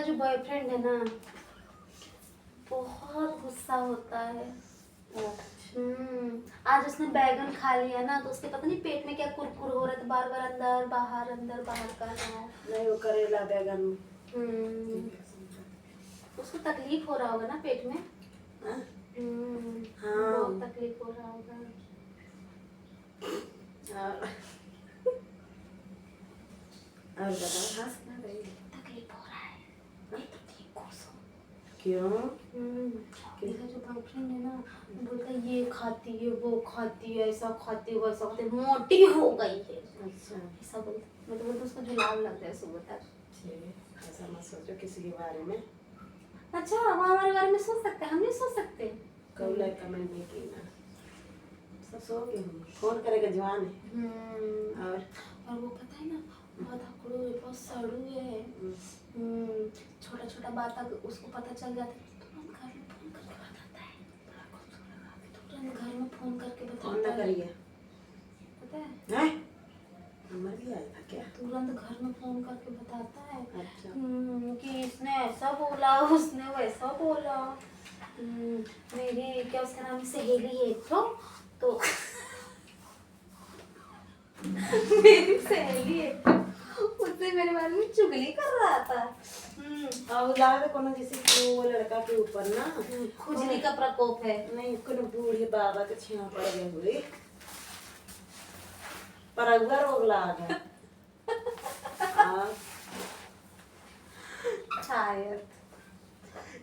मेरा जो बॉयफ्रेंड है ना बहुत गुस्सा होता है। आज उसने बैगन खा लिया ना तो उसके पता नहीं पेट में क्या कुरकुर हो रहा था, बार बार अंदर बाहर कर रहा है। नहीं वो करेला बैगन में। उसको तकलीफ हो रहा होगा ना पेट में। हाँ? बहुत तकलीफ हो रहा होगा। और बताओ हंस ना रही। तकलीफ हो रहा है। नहीं तो ठीक हो सो। क्यों? मेरा जो बॉयफ्रेंड है ना बोलता है ये खाती है वो खाती है ऐसा खाती है वैसा खाती है, मोटी हो गई है। अच्छा ऐसा बोलता। मैं तो बोलती उसका जुलाब लगता है सुबह तक। ऐसा मत सोचो किसी के बारे में। अच्छा वो हमारे बारे में सोच सकते हैं, हम नहीं सोच सकते। कब लाइक कमेंट नहीं की ना। सब सो के हम फोन करेगा जवान है। और वो पता है ना बहुत हकड़ू है, बहुत सड़ू है। छोटा छोटा बात अगर उसको पता चल जाता है तुरंत घर में फोन करके बताता है। फोन ना करिए। पता है? हैं? नंबर भी आया था क्या? तुरंत घर में फोन करके बताता है। अच्छा। कि इसने ऐसा बोला उसने वैसा बोला। मेरी क्या उसका नाम सहेली है तो मेरी सहेली है उससे मेरे बारे में चुगली कर रहा था। और लगा कोनो जैसे वो लड़का के ऊपर ना खुजली का प्रकोप है। नहीं कोनो बूढ़े बाबा के छेवा पड़ गए हुए पर अगुआ रोग लगा। शायद।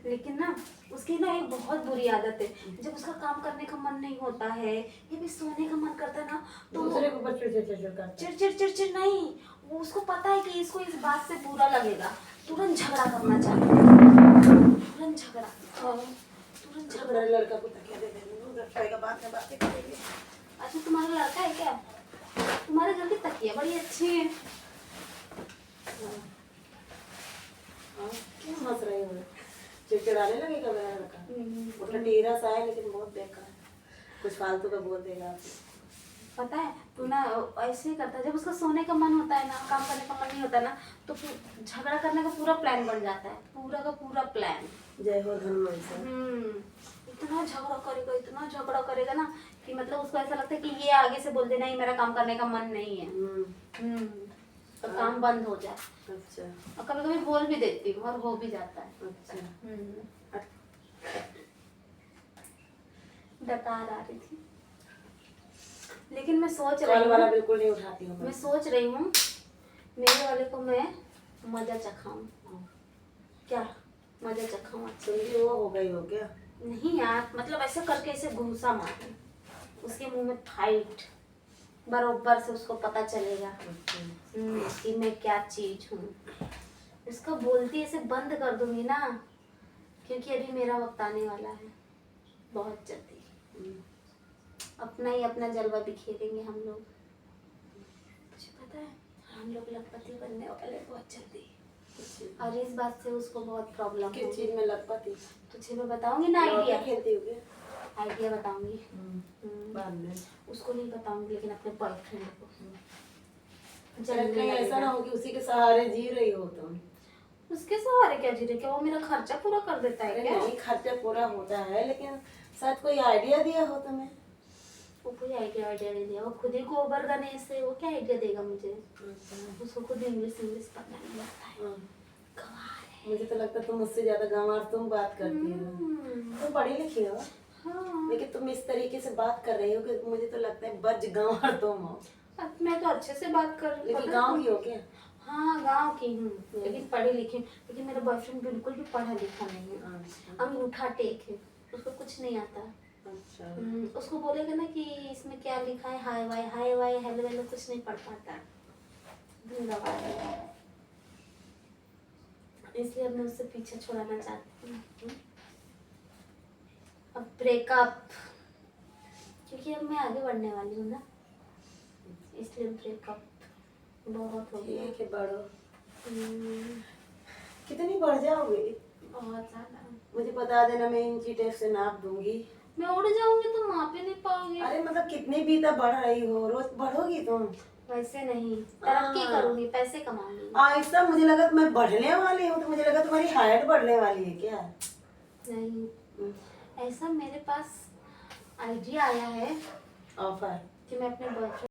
लेकिन ना उसकी ना एक बहुत बुरी आदत है, जब उसका काम करने का मन नहीं होता है या फिर सोने का मन करता है ना तो दूसरे के ऊपर चिड़चिड़ करता है। चिड़चिड़ नहीं, वो उसको पता है कि इसको इस बात से बुरा लगेगा, तुरंत झगड़ा करना चाहता है। तुरंत झगड़ा लड़का को तकिया दे देंगे रसोई का बातें करेंगे। अच्छा तुम्हारा लड़का है क्या? तुम्हारे घर की तकिया बड़ी अच्छी है। क्यों हंस रहे हो? चिड़चिड़ाने लगेगा मेरा लड़का। वो ठंडीरा सा है लेकिन बहुत बेकार है, कुछ फालतू का बोल देगा आपको। पता है तू ना ऐसे ही करता है, जब उसका सोने का मन होता है ना, काम करने का मन नहीं होता ना तो फिर झगड़ा करने का पूरा प्लान बन जाता है, पूरा का पूरा प्लान। जय हो धनमान सा। इतना झगड़ा करेगा ना कि मतलब उसको ऐसा लगता है कि ये आगे से बोल देना ही मेरा काम करने का मन नहीं है। तो काम बंद हो जाए। अच्छा। और कभी कभी बोल भी देती हूँ और हो भी जाता है। अच्छा। डकार आ रही थी लेकिन मैं सोच रही हूँ वाला बिल्कुल नहीं उठाती हूँ। मैं सोच रही हूँ मेरे वाले को मैं मजा चखाऊं। क्या मजा चखाऊं? समझी वो हो गई हो क्या? नहीं यार मतलब ऐसे करके ऐसे घूसा मारे उसके मुंह में फाइट, बरोबर से उसको पता चलेगा कि मैं क्या चीज हूँ। उसको बोलती ऐसे बंद कर दूंगी ना, क्योंकि अभी मेरा वक्त आने वाला है बहुत जल्दी। अपना जलवा बिखेरेंगे हम लोग। मुझे पता है हम लोग लखपति बनने वाले बहुत जल्दी। और इस बात से उसको बहुत प्रॉब्लम है। किस चीज में लखपति? तुझे मैं बताऊंगी ना आइडिया। खेलती हो क्या? आइडिया बताऊंगी बाद में। उसको नहीं बताऊंगी लेकिन अपने बॉयफ्रेंड को। कहीं ऐसा ना हो कि उसी के सहारे जी रही हो तुम। उसके सहारे क्या जी रही? क्या वो मेरा खर्चा पूरा कर देता है क्या? नहीं खर्चा पूरा होता है लेकिन शायद कोई आइडिया दिया हो तुम्हें। वो कोई आइडिया नहीं दिया, वो खुद ही गोबर गने से वो क्या आइडिया देगा मुझे। उसको खुद इंग्लिश पढ़ना नहीं आता है। गंवार है। मुझे तो लगता है तुम मुझसे ज्यादा गंवार तुम बात करती हो। तुम पढ़ी लिखी हो। हाँ। लेकिन तुम इस तरीके से बात कर रही हो कि मुझे तो लगता है बज गंवार तुम हो। मैं तो अच्छे से बात कर रही हूँ। लेकिन गाँव की हो क्या? हाँ गाँव की हूँ लेकिन पढ़ी लिखी। लेकिन मेरा बॉयफ्रेंड बिल्कुल भी पढ़ा लिखा नहीं है। अंगूठा टेक है, उसको कुछ नहीं आता। अच्छा। उसको बोलेगा ना कि इसमें क्या लिखा है हाय वाई हेलो वेलो कुछ नहीं पढ़ पाता। इसलिए अब मैं उससे पीछे छुड़ाना चाहती हूँ। अब ब्रेकअप, क्योंकि अब मैं आगे बढ़ने वाली हूँ ना, इसलिए ब्रेकअप बहुत हो गया। ठीक है बढ़ो। कितनी बढ़ जाओगे? बहुत ज्यादा। मुझे बता देना, मैं इंची टेप से नाप दूंगी। मैं उड़ जाऊंगी तो माप ही नहीं पाओगे। अरे मतलब कितनी बीता बढ़ रही हो, रोज बढ़ोगी तुम? वैसे नहीं, तरक्की हाँ। करूंगी, पैसे कमाऊंगी। ऐसा मुझे लगा कि मैं बढ़ने वाली हूँ, तो मुझे लगा तुम्हारी हाइट बढ़ने वाली है क्या? नहीं, हम्म, ऐसा मेरे पास आइडिया आया है ऑफर। कि मैं अपने बॉयफ्रेंड